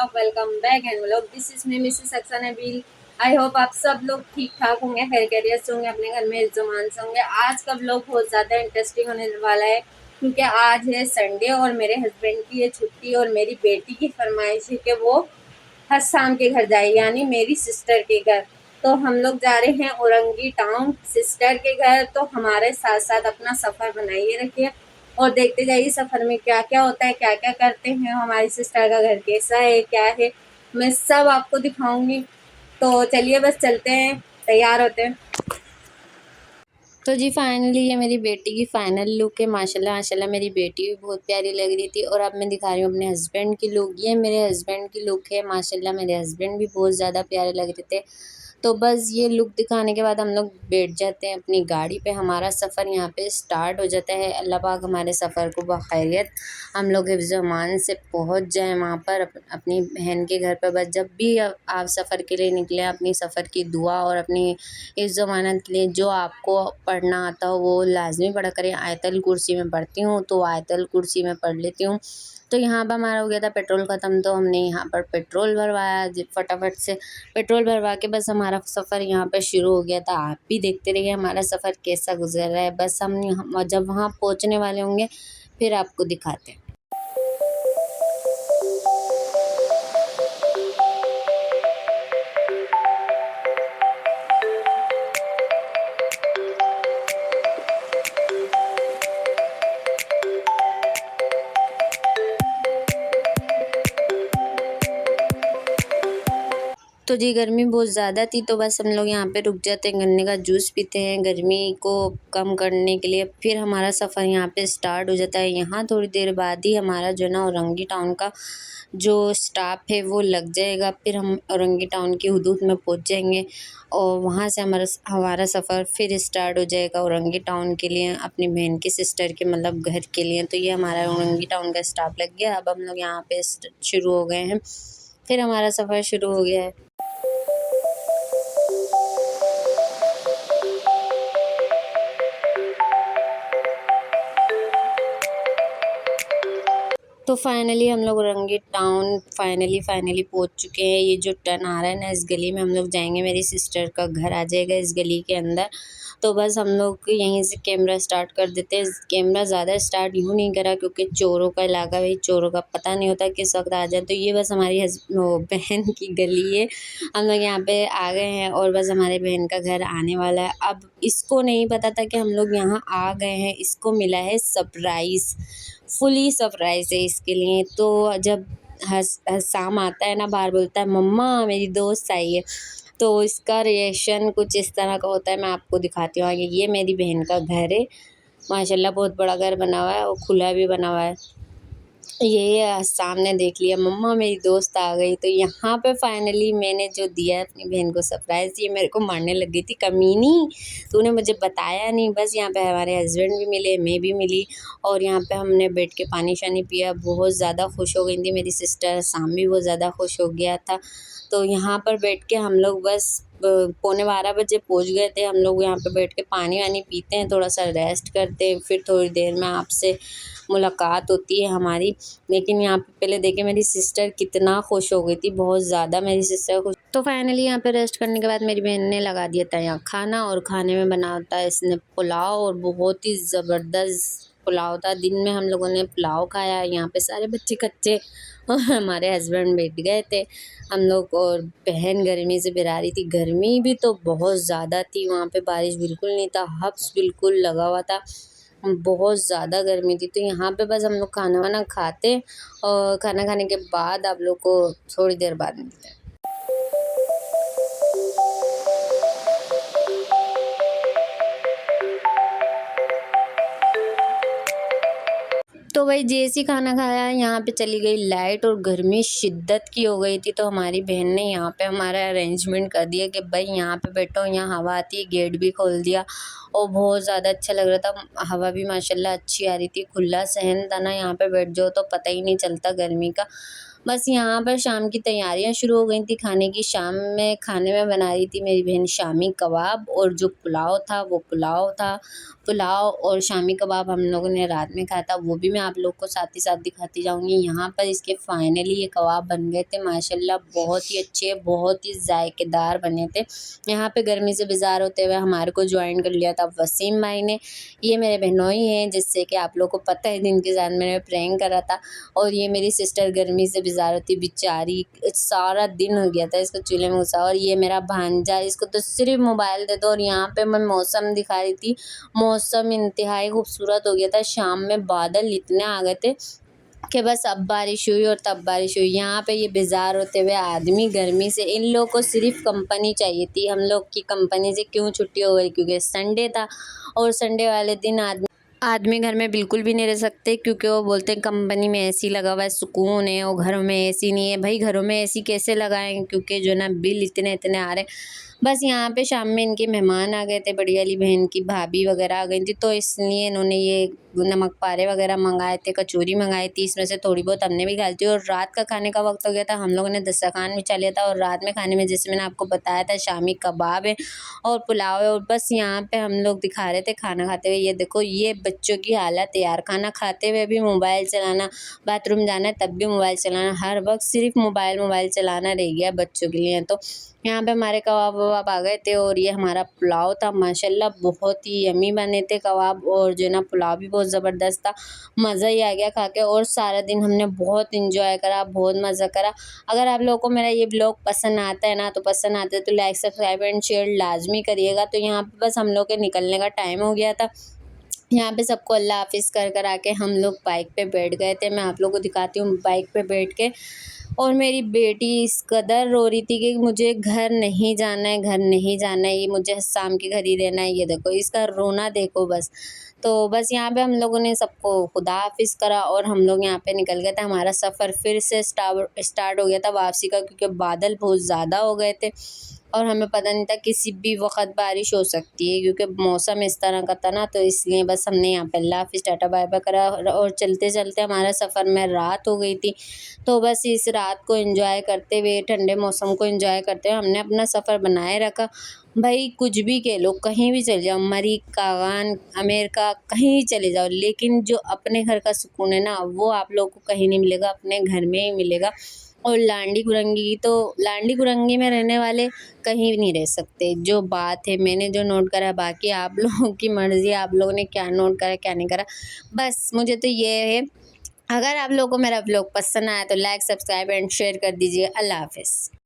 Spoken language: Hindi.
आप, welcome back and vlog. This is me Mrs Saxena Nabeel. I hope आप सब लोग ठीक ठाक होंगे, खैरियत से होंगे, अपने घर में इज्जत से होंगे। आज का व्लॉग बहुत ज़्यादा इंटरेस्टिंग होने वाला है क्योंकि आज है संडे और मेरे हस्बैंड की ये छुट्टी और मेरी बेटी की फरमाइश है कि वो हस्साम के घर जाए, यानी मेरी सिस्टर के घर। तो हम लोग जा रहे हैं औरंगी टाउन सिस्टर के घर। तो हमारे साथ साथ अपना सफ़र बनाइए रखिए और देखते जाइए सफ़र में क्या क्या होता है, क्या क्या करते हैं, हमारी सिस्टर का घर कैसा है, क्या है, मैं सब आपको दिखाऊंगी। तो चलिए बस चलते हैं, तैयार होते हैं। तो जी फाइनली ये मेरी बेटी की फ़ाइनल लुक है। माशाल्लाह माशाल्लाह मेरी बेटी भी बहुत प्यारी लग रही थी। और अब मैं दिखा रही हूँ अपने हस्बैंड की लुक। ये मेरे हस्बैंड की लुक है। माशाल्लाह मेरे हस्बैंड भी बहुत ज़्यादा प्यारे लग रहे थे। तो बस ये लुक दिखाने के बाद हम लोग बैठ जाते हैं अपनी गाड़ी पे। हमारा सफ़र यहाँ पे स्टार्ट हो जाता है। अल्लाह पाक हमारे सफ़र को बखैरियत हम लोग हिफ्ज़ अमान से पहुँच जाएँ वहाँ पर अपनी बहन के घर पर। बस जब भी आप सफ़र के लिए निकलें, अपनी सफ़र की दुआ और अपनी हिफ्ज़ अमानत के लिए जो आपको पढ़ना आता हो वो लाज़मी पढ़ा करें। आयतल कुर्सी में पढ़ती हूँ तो आयतल कुर्सी में पढ़ लेती हूँ। तो यहाँ पर हमारा हो गया था पेट्रोल ख़त्म, तो हमने यहाँ पर पेट्रोल भरवाया फटाफट से। पेट्रोल भरवा के बस हमारा सफ़र यहाँ पे शुरू हो गया था। आप भी देखते रहिए हमारा सफ़र कैसा गुजर रहा है। बस हम जब वहाँ पहुँचने वाले होंगे फिर आपको दिखाते हैं। तो जी गर्मी बहुत ज़्यादा थी तो बस हम लोग यहाँ पे रुक जाते हैं, गन्ने का जूस पीते हैं गर्मी को कम करने के लिए। फिर हमारा सफ़र यहाँ पे स्टार्ट हो जाता है। यहाँ थोड़ी देर बाद ही हमारा जो ना औरंगी टाउन का जो स्टॉप है वो लग जाएगा। फिर हम औरंगी टाउन की हदूद में पहुँच जाएंगे और वहाँ से हमारा सफ़र फिर स्टार्ट हो जाएगा औरंगी टाउन के लिए, अपनी बहन के सिस्टर के मतलब घर के लिए। तो ये हमारा औरंगी टाउन का स्टॉप लग गया। अब हम लोग यहाँ पे शुरू हो गए हैं, फिर हमारा सफ़र शुरू हो गया है। तो फाइनली हम लोग औरंगी टाउन फाइनली पहुंच चुके हैं। ये जो टर्न आ रहा है ना, इस गली में हम लोग जाएंगे, मेरी सिस्टर का घर आ जाएगा इस गली के अंदर। तो बस हम लोग यहीं से कैमरा स्टार्ट कर देते हैं। कैमरा ज़्यादा स्टार्ट यूँ नहीं करा क्योंकि चोरों का इलाका है, चोरों का पता नहीं होता किस वक्त आ जाए। तो ये बस हमारी बहन की गली है। हम लोग यहाँ पे आ गए हैं और बस हमारे बहन का घर आने वाला है। अब इसको नहीं पता था कि हम लोग यहाँ आ गए हैं, इसको मिला है सरप्राइज़, फुली सरप्राइज़ है इसके लिए। तो जब हस्साम आता है ना, बाहर बोलता है मम्मा मेरी दोस्त आई है, तो इसका रिएक्शन कुछ इस तरह का होता है। मैं आपको दिखाती हूँ आगे। ये मेरी बहन का घर है, माशाल्लाह बहुत बड़ा घर बना हुआ है और खुला भी बना हुआ है। ये सामने देख लिया मम्मा मेरी दोस्त आ गई। तो यहाँ पे फाइनली मैंने जो दिया है अपनी बहन को सरप्राइज़, ये मेरे को मारने लग गई थी, कमीनी तूने मुझे बताया नहीं। बस यहाँ पे हमारे हस्बैंड भी मिले, मैं भी मिली और यहाँ पे हमने बैठ के पानी शानी पिया। बहुत ज़्यादा खुश हो गई थी मेरी सिस्टर, साम भी बहुत ज़्यादा खुश हो गया था। तो यहाँ पर बैठ के हम लोग बस 11:15 बजे पहुँच गए थे। हम लोग यहाँ पे बैठ के पानी वानी पीते हैं, थोड़ा सा रेस्ट करते हैं, फिर थोड़ी देर में आपसे मुलाकात होती है हमारी। लेकिन यहाँ पे पहले देखिए मेरी सिस्टर कितना खुश हो गई थी, बहुत ज़्यादा मेरी सिस्टर खुश। तो फाइनली यहाँ पे रेस्ट करने के बाद मेरी बहन ने लगा दिया था यहाँ खाना, और खाने में बना होता है इसने पुलाव, और बहुत ही ज़बरदस्त पुलाव था। दिन में हम लोगों ने पुलाव खाया, यहाँ पे सारे बच्चे कच्चे और हमारे हस्बैंड बैठ गए थे हम लोग, और बहन गर्मी से बिरा रही थी। गर्मी भी तो बहुत ज़्यादा थी वहाँ पे, बारिश बिल्कुल नहीं था, हब्स बिल्कुल लगा हुआ था, बहुत ज़्यादा गर्मी थी। तो यहाँ पे बस हम लोग खाना वाना खाते और खाना खाने के बाद आप लोग को थोड़ी देर बाद मिलते हैं। तो भाई जैसे ही खाना खाया यहाँ पे चली गई लाइट और गर्मी शिद्दत की हो गई थी। तो हमारी बहन ने यहाँ पे हमारा अरेंजमेंट कर दिया कि भाई यहाँ पे बैठो, यहाँ हवा आती है, गेट भी खोल दिया और बहुत ज़्यादा अच्छा लग रहा था। हवा भी माशाल्लाह अच्छी आ रही थी, खुला सहन था ना, यहाँ पे बैठ जाओ तो पता ही नहीं चलता गर्मी का। बस यहाँ पर शाम की तैयारियाँ शुरू हो गई थी खाने की। शाम में खाने में बना रही थी मेरी बहन शामी कबाब, और जो पुलाव था वो पुलाव था। पुलाव और शामी कबाब हम लोगों ने रात में खाया था, वो भी मैं आप लोग को साथ ही साथ दिखाती जाऊँगी। यहाँ पर इसके फाइनली ये कबाब बन गए थे माशाल्लाह, बहुत ही अच्छे, बहुत ही जायकेदार बने थे। यहाँ पे गर्मी से बेजार होते हुए हमारे को ज्वाइन कर लिया था वसीम भाई ने। ये मेरे बहनोई हैं, जिससे कि आप लोग को पता है जिनके साथ मैंने प्रैंक करा था। और ये मेरी सिस्टर गर्मी से बेजार होती बेचारी, सारा दिन हो गया था इसको चूल्हे में घुसा। और ये मेरा भांजा, इसको तो सिर्फ मोबाइल दे दो। और यहाँ पे मैं मौसम दिखा रही थी, मौसम इंतहाई खूबसूरत हो गया था। शाम में बादल इतने आ गए थे कि बस अब बारिश हुई और तब बारिश हुई। यहाँ पे ये बेजार होते हुए आदमी गर्मी से, इन लोगों को सिर्फ कंपनी चाहिए थी। हम लोग की कंपनी से क्यों छुट्टी हो गई, क्योंकि संडे था और संडे वाले दिन आदमी घर में बिल्कुल भी नहीं रह सकते, क्योंकि वो बोलते हैं कंपनी में एसी लगा हुआ है, सुकून है, और घरों में एसी नहीं है। भाई घरों में एसी कैसे लगाएं, क्योंकि जो ना बिल इतने इतने आ रहे। बस यहाँ पे शाम में इनके मेहमान आ गए थे, बड़ी वाली बहन की भाभी वगैरह आ गई थी, तो इसलिए इन्होंने ये नमक पारे वगैरह मंगाए थे, कचौरी मंगाई थी, इसमें से थोड़ी बहुत हमने भी खा ली थी। और रात का खाने का वक्त हो गया था, हम लोगों ने दस्तरखान बिछा लिया था। और रात में खाने में जैसे मैंने आपको बताया था, शामी कबाब है और पुलाव है। और बस यहाँ पे हम लोग दिखा रहे थे खाना खाते हुए। ये देखो, ये बच्चों की हालत है यार, खाना खाते हुए भी मोबाइल चलाना, बाथरूम जाना है तब भी मोबाइल चलाना, हर वक्त सिर्फ मोबाइल चलाना रह गया बच्चों के लिए। तो यहाँ पे हमारे कबाब वबाब आ गए थे और ये हमारा पुलाव था माशाल्लाह, बहुत ही यमी बने थे कबाब, और जो ना पुलाव भी बहुत ज़बरदस्त था। मज़ा ही आ गया खा के, और सारा दिन हमने बहुत इंजॉय करा, बहुत मज़ा करा। अगर आप लोगों को मेरा ये ब्लॉग पसंद आता है ना, तो पसंद आता है तो लाइक सब्सक्राइब एंड शेयर लाजमी करिएगा। तो यहाँ पे बस हम लोग के निकलने का टाइम हो गया था। यहाँ पे सबको अल्लाह हाफिज़ कर आके हम लोग बाइक पे बैठ गए थे। मैं आप लोगों को दिखाती हूँ बाइक पे बैठ के। और मेरी बेटी इस कदर रो रही थी कि मुझे घर नहीं जाना है, घर नहीं जाना है, ये मुझे शाम के घर ही रहना है। ये देखो इसका रोना देखो बस। तो बस यहाँ पे हम लोगों ने सबको खुदा हाफिज़ करा और हम लोग यहाँ पे निकल गए थे। हमारा सफ़र फिर से स्टार्ट हो गया था वापसी का, क्योंकि बादल बहुत ज़्यादा हो गए थे और हमें पता नहीं था किसी भी वक्त बारिश हो सकती है, क्योंकि मौसम इस तरह का था ना। तो इसलिए बस हमने यहाँ पे अल्लाह हाफिज़ टाटा बाय बाय करा। और चलते चलते हमारा सफ़र में रात हो गई थी। तो बस इस रात को एंजॉय करते हुए, ठंडे मौसम को एंजॉय करते हुए हमने अपना सफ़र बनाए रखा। भाई कुछ भी कह लो, कहीं भी चले जाओ, अमेरिका अमेरिका कहीं भी चले जाओ, लेकिन जो अपने घर का सुकून है ना, वो आप लोगों को कहीं नहीं मिलेगा, अपने घर में ही मिलेगा। और लांडी कुरंगी में रहने वाले कहीं भी नहीं रह सकते। जो बात है मैंने जो नोट करा, बाकी आप लोगों की मर्ज़ी, आप लोगों ने क्या नोट करा क्या नहीं करा। बस मुझे तो ये है, अगर आप लोगों को मेरा व्लॉग पसंद आया तो लाइक सब्सक्राइब एंड शेयर कर दीजिए। अल्लाह हाफ़िज़।